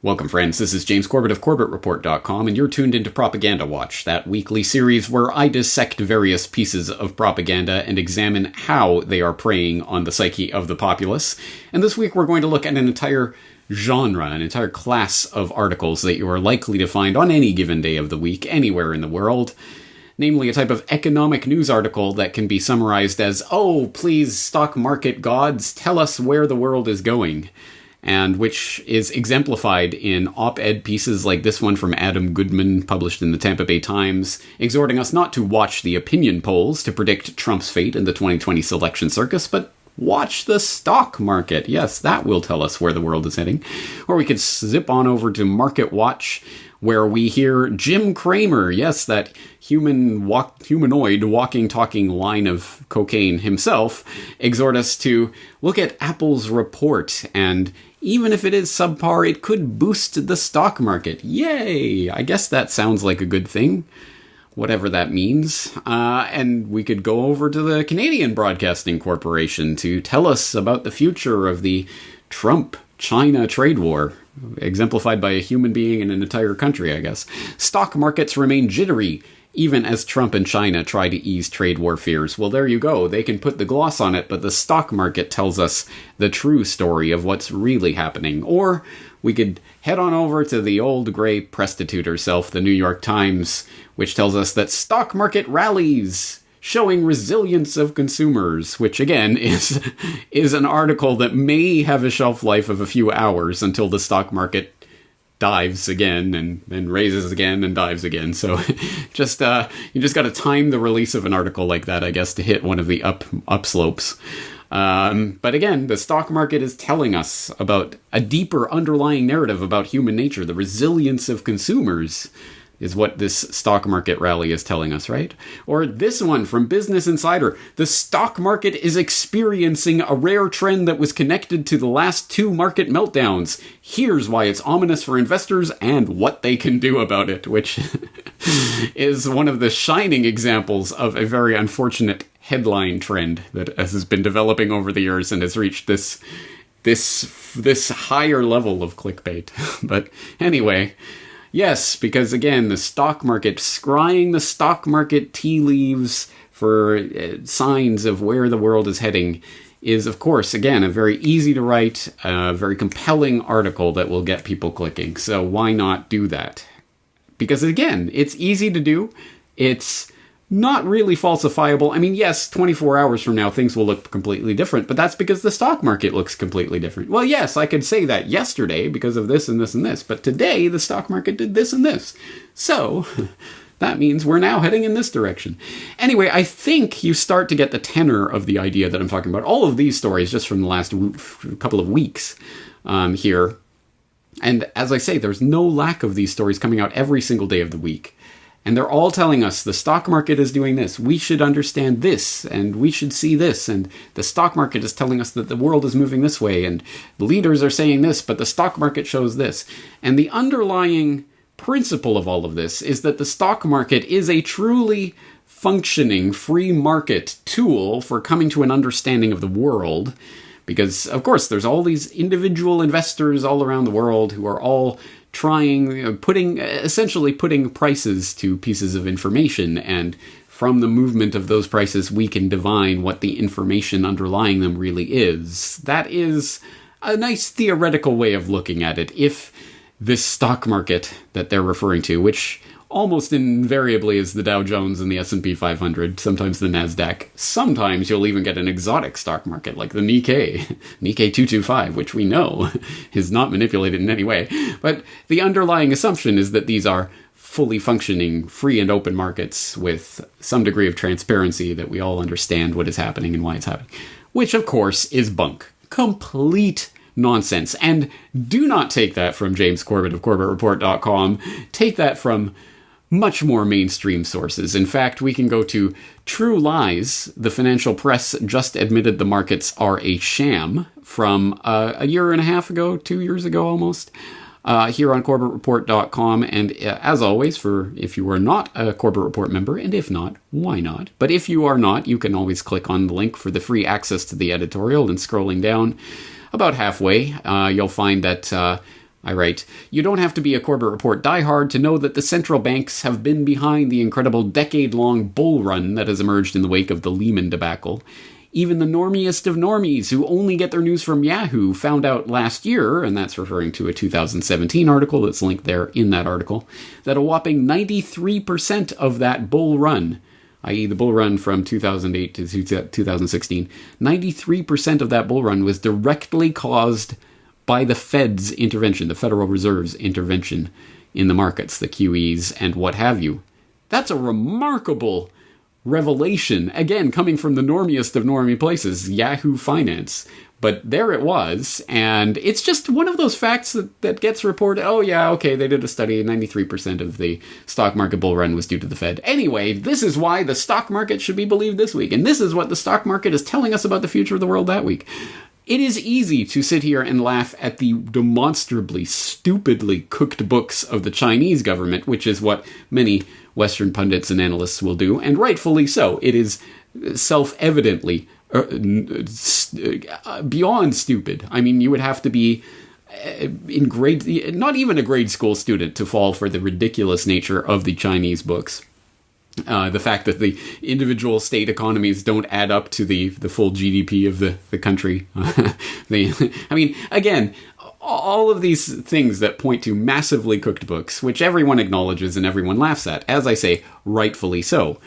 Welcome, friends. This is James Corbett of CorbettReport.com, and you're tuned into Propaganda Watch, that weekly series where I dissect various pieces of propaganda and examine how they are preying on the psyche of the populace. And this week we're going to look at an entire genre, an entire class of articles that you are likely to find on any given day of the week, anywhere in the world. Namely, a type of economic news article that can be summarized as, "Oh, please, stock market gods, tell us where the world is going." And which is exemplified in op-ed pieces like this one from Adam Goodman, published in the Tampa Bay Times, exhorting us not to watch the opinion polls to predict Trump's fate in the 2020 selection circus, but watch the stock market. Yes, that will tell us where the world is heading. Or we could zip on over to Market Watch, where we hear Jim Cramer, yes, that humanoid walking, talking line of cocaine himself, exhort us to look at Apple's report, and even if it is subpar, it could boost the stock market. Yay! I guess that sounds like a good thing, whatever that means. And we could go over to the Canadian Broadcasting Corporation to tell us about the future of the Trump-China trade war, exemplified by a human being in an entire country, I guess. Stock markets remain jittery, even as Trump and China try to ease trade war fears. Well, there you go. They can put the gloss on it, but the stock market tells us the true story of what's really happening. Or we could head on over to the old gray prostitute herself, the New York Times, which tells us that stock market rallies, showing resilience of consumers, which again is an article that may have a shelf life of a few hours until the stock market dives again and then raises again and dives again. So you just got to time the release of an article like that, I guess, to hit one of the upslopes. But again, the stock market is telling us about a deeper underlying narrative about human nature. The resilience of consumers is what this stock market rally is telling us, right? Or this one from Business Insider. The stock market is experiencing a rare trend that was connected to the last two market meltdowns. Here's why it's ominous for investors and what they can do about it, which is one of the shining examples of a very unfortunate headline trend that has been developing over the years and has reached this higher level of clickbait. But anyway, yes, because again, the stock market, scrying the stock market tea leaves for signs of where the world is heading is, of course, again, a very easy to write, very compelling article that will get people clicking. So why not do that? Because again, it's easy to do. It's not really falsifiable. I mean, yes, 24 hours from now, things will look completely different, but that's because the stock market looks completely different. Well, yes, I could say that yesterday because of this and this and this, but today the stock market did this and this. So that means we're now heading in this direction. Anyway, I think you start to get the tenor of the idea that I'm talking about. All of these stories just from the last couple of weeks here. And as I say, there's no lack of these stories coming out every single day of the week. And they're all telling us the stock market is doing this. We should understand this, and we should see this. And the stock market is telling us that the world is moving this way, and the leaders are saying this, but the stock market shows this. And the underlying principle of all of this is that the stock market is a truly functioning free market tool for coming to an understanding of the world. Because, of course, there's all these individual investors all around the world who are all essentially putting prices to pieces of information, and from the movement of those prices, we can divine what the information underlying them really is. That is a nice theoretical way of looking at it. If this stock market that they're referring to, which almost invariably is the Dow Jones and the S&P 500, sometimes the NASDAQ. Sometimes you'll even get an exotic stock market like the Nikkei 225, which we know is not manipulated in any way. But the underlying assumption is that these are fully functioning, free and open markets with some degree of transparency that we all understand what is happening and why it's happening. Which, of course, is bunk. Complete nonsense. And do not take that from James Corbett of CorbettReport.com. Take that from much more mainstream sources. In fact, we can go to True Lies. The financial press just admitted the markets are a sham from a year and a half ago, 2 years ago almost, here on CorbettReport.com. And as always, if you are not a Corbett Report member, and if not, why not? But if you are not, you can always click on the link for the free access to the editorial, and scrolling down about halfway, you'll find that I write, you don't have to be a Corbett Report diehard to know that the central banks have been behind the incredible decade-long bull run that has emerged in the wake of the Lehman debacle. Even the normiest of normies who only get their news from Yahoo found out last year, and that's referring to a 2017 article that's linked there in that article, that a whopping 93% of that bull run, i.e. the bull run from 2008 to 2016, 93% of that bull run was directly caused by the Fed's intervention, the Federal Reserve's intervention in the markets, the QEs and what have you. That's a remarkable revelation, again, coming from the normiest of normie places, Yahoo Finance. But there it was, and it's just one of those facts that gets reported. Oh yeah, okay, they did a study, 93% of the stock market bull run was due to the Fed. Anyway, this is why the stock market should be believed this week, and this is what the stock market is telling us about the future of the world that week. It is easy to sit here and laugh at the demonstrably, stupidly cooked books of the Chinese government, which is what many Western pundits and analysts will do, and rightfully so. It is self-evidently beyond stupid. I mean, you would have to be not even a grade school student to fall for the ridiculous nature of the Chinese books. The fact that the individual state economies don't add up to the full GDP of the country. I mean, again, all of these things that point to massively cooked books, which everyone acknowledges and everyone laughs at, as I say, rightfully so.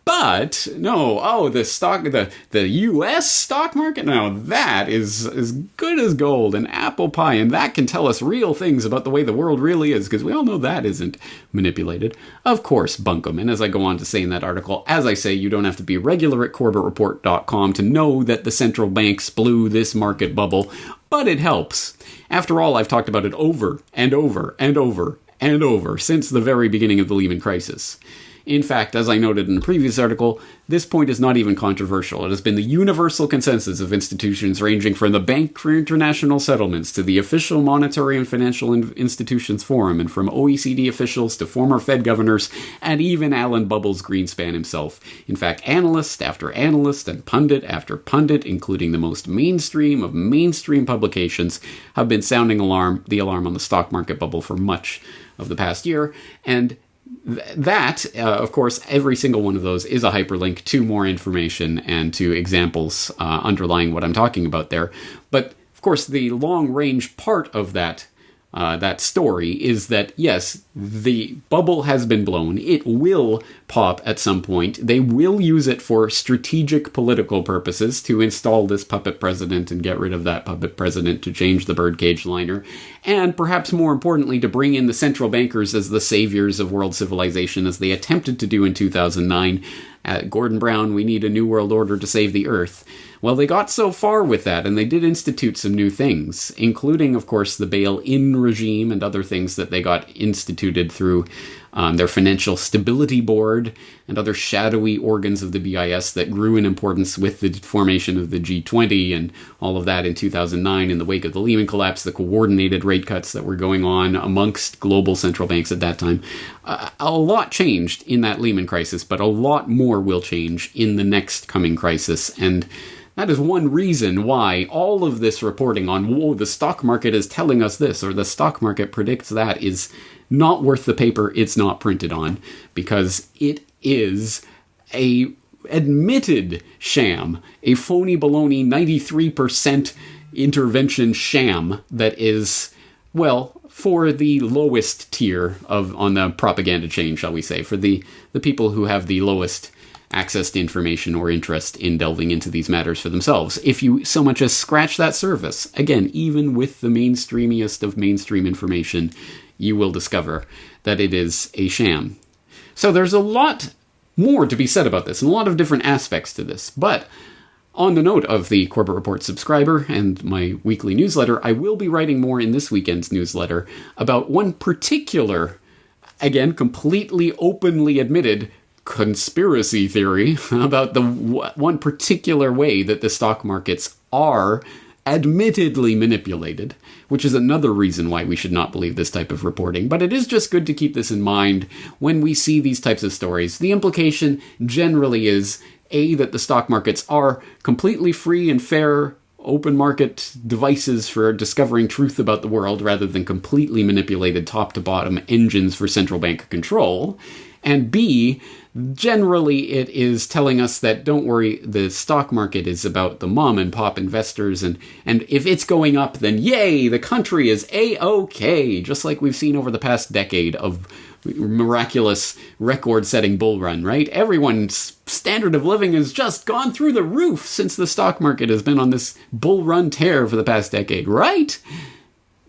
But no, the U.S. stock market, now that is as good as gold and apple pie, and that can tell us real things about the way the world really is, because we all know that isn't manipulated. Of course, bunkum. And as I go on to say in that article, as I say, you don't have to be regular at CorbettReport.com to know that the central banks blew this market bubble, but it helps. After all, I've talked about it over and over and over and over since the very beginning of the Lehman crisis. In fact, as I noted in the previous article, this point is not even controversial. It has been the universal consensus of institutions ranging from the Bank for International Settlements to the official Monetary and Financial Institutions Forum, and from OECD officials to former Fed governors, and even Alan Bubbles Greenspan himself. In fact, analyst after analyst and pundit after pundit, including the most mainstream of mainstream publications, have been sounding the alarm on the stock market bubble for much of the past year, and that, of course, every single one of those is a hyperlink to more information and to examples underlying what I'm talking about there. But, of course, the long-range part of that story is that, yes, the bubble has been blown. It will pop at some point. They will use it for strategic political purposes to install this puppet president and get rid of that puppet president to change the birdcage liner. And perhaps more importantly, to bring in the central bankers as the saviors of world civilization, as they attempted to do in 2009. Gordon Brown, we need a new world order to save the earth. Well, they got so far with that, and they did institute some new things, including, of course, the bail-in regime and other things that they got instituted through their Financial Stability Board and other shadowy organs of the BIS that grew in importance with the formation of the G20 and all of that in 2009 in the wake of the Lehman collapse, the coordinated rate cuts that were going on amongst global central banks at that time. A lot changed in that Lehman crisis, but a lot more will change in the next coming crisis, and that is one reason why all of this reporting on, whoa, the stock market is telling us this, or the stock market predicts that, is not worth the paper it's not printed on, because it is a admitted sham, a phony baloney 93% intervention sham that is, well, for the lowest tier on the propaganda chain, shall we say, for the people who have the lowest access to information or interest in delving into these matters for themselves. If you so much as scratch that surface, again, even with the mainstreamiest of mainstream information, you will discover that it is a sham. So there's a lot more to be said about this, and a lot of different aspects to this. But on the note of the Corbett Report subscriber and my weekly newsletter, I will be writing more in this weekend's newsletter about one particular, again, completely openly admitted conspiracy theory about the one particular way that the stock markets are admittedly manipulated, which is another reason why we should not believe this type of reporting. But it is just good to keep this in mind when we see these types of stories. The implication generally is, A, that the stock markets are completely free and fair open market devices for discovering truth about the world rather than completely manipulated top to bottom engines for central bank control. And B, generally it is telling us that, don't worry, the stock market is about the mom and pop investors, and if it's going up, then yay, the country is A-OK, just like we've seen over the past decade of miraculous record-setting bull run, right? Everyone's standard of living has just gone through the roof since the stock market has been on this bull run tear for the past decade, right?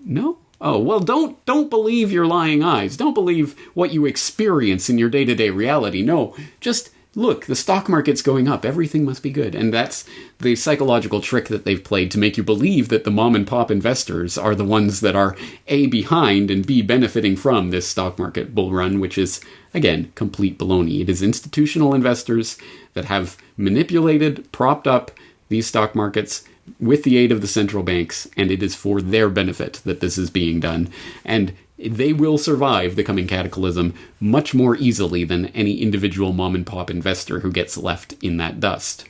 No? Oh, well, don't believe your lying eyes. Don't believe what you experience in your day-to-day reality. No, just look, the stock market's going up. Everything must be good. And that's the psychological trick that they've played to make you believe that the mom and pop investors are the ones that are A, behind, and B, benefiting from this stock market bull run, which is, again, complete baloney. It is institutional investors that have manipulated, propped up these stock markets with the aid of the central banks, and it is for their benefit that this is being done. And they will survive the coming cataclysm much more easily than any individual mom-and-pop investor who gets left in that dust.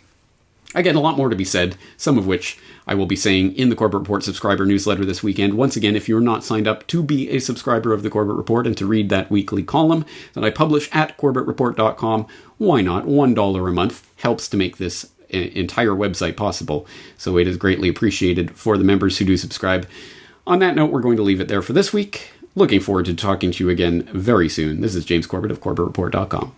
Again, a lot more to be said, some of which I will be saying in the Corbett Report subscriber newsletter this weekend. Once again, if you're not signed up to be a subscriber of the Corbett Report and to read that weekly column that I publish at corbettreport.com, why not? $1 a month helps to make this entire website possible, so it is greatly appreciated for the members who do subscribe. On that note, we're going to leave it there for this week. Looking forward to talking to you again very soon. This is James Corbett of CorbettReport.com.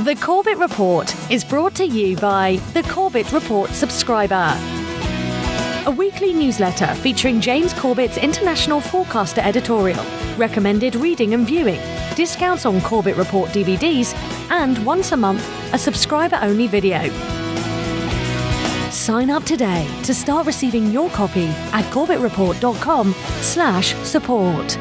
The Corbett Report is brought to you by the Corbett Report subscriber, a weekly newsletter featuring James Corbett's International Forecaster editorial, recommended reading and viewing, discounts on Corbett Report DVDs, and once a month, a subscriber-only video. Sign up today to start receiving your copy at corbettreport.com/support.